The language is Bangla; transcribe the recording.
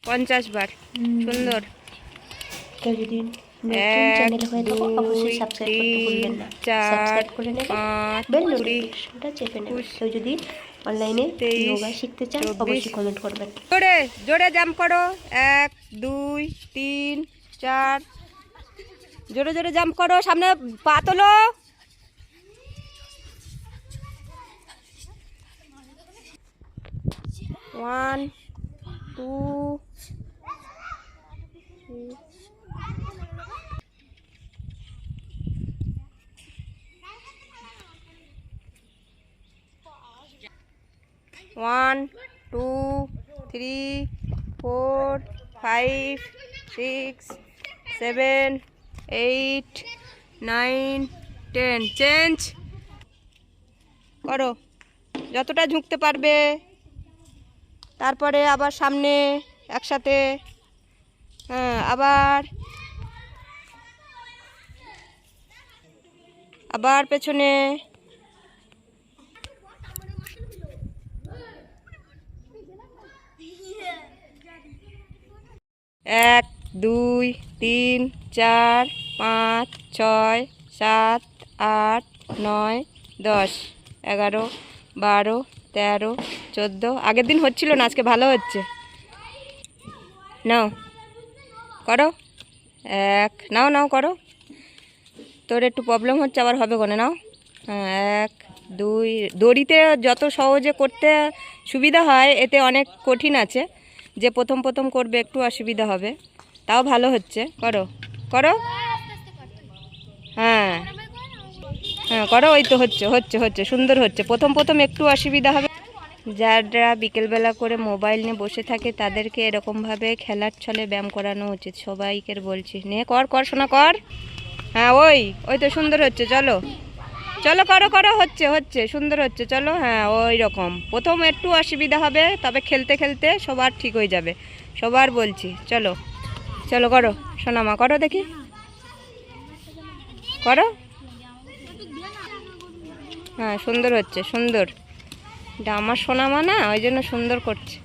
50 বার। সুন্দর। কেউ যদি নতুন চ্যানেল হয়ে থাকো অবশ্যই সাবস্ক্রাইব করতে ভুলবেন না। সাবস্ক্রাইব করে নেবে, বেল নোটিফিকেশনটা চেপে নেবে। কেউ যদি অনলাইনে যোগা শিখতে চান অবশ্যই কমেন্ট করবেন। জোরে জোরে জাম্প করো। 1 2 3 4। জোরে জোরে জাম্প করো, সামনে পা তোলো। ওয়ান 2 1 2 3 4 5 6 7 8 9 10। চেঞ্জ করো যতটা ঝুঁকতে পারবে। তারপরে আবার সামনে একসাথে। হ্যাঁ, আবার পেছনে। 1 2 3 4 5 6 7 8 9 10 11 12 13 14। আগের দিন হচ্ছিল না, আজকে ভালো হচ্ছে। নাও করো। নাও নাও করো। তোর একটু প্রবলেম হচ্ছে, আবার হবে কোনে। নাও। হ্যাঁ, 1 2। দড়িতে যত সহজে করতে সুবিধা হয়, এতে অনেক কঠিন আছে। যে প্রথম প্রথম করবে একটু অসুবিধা হবে, তাও ভালো হচ্ছে। করো করো। হ্যাঁ হ্যাঁ করো। ওই তো হচ্ছে হচ্ছে হচ্ছে, সুন্দর হচ্ছে। প্রথম প্রথম একটু অসুবিধা হবে। যারা বিকেলবেলা করে মোবাইল নিয়ে বসে থাকে তাদেরকে এরকমভাবে খেলার ছলে ব্যায়াম করানো উচিত। সবাইকে বলছি, নে কর কর শোনা কর। হ্যাঁ ওই ওই তো সুন্দর হচ্ছে। চলো চলো করো করো। হচ্ছে হচ্ছে, সুন্দর হচ্ছে। চলো। হ্যাঁ ওই রকম প্রথম একটু অসুবিধা হবে, তবে খেলতে খেলতে সবার ঠিক হয়ে যাবে। সবার বলছি চলো চলো করো। সোনামা করো দেখি, করো। হ্যাঁ সুন্দর হচ্ছে, সুন্দর। এটা আমার সোনামা না, ওই জন্য সুন্দর করছে।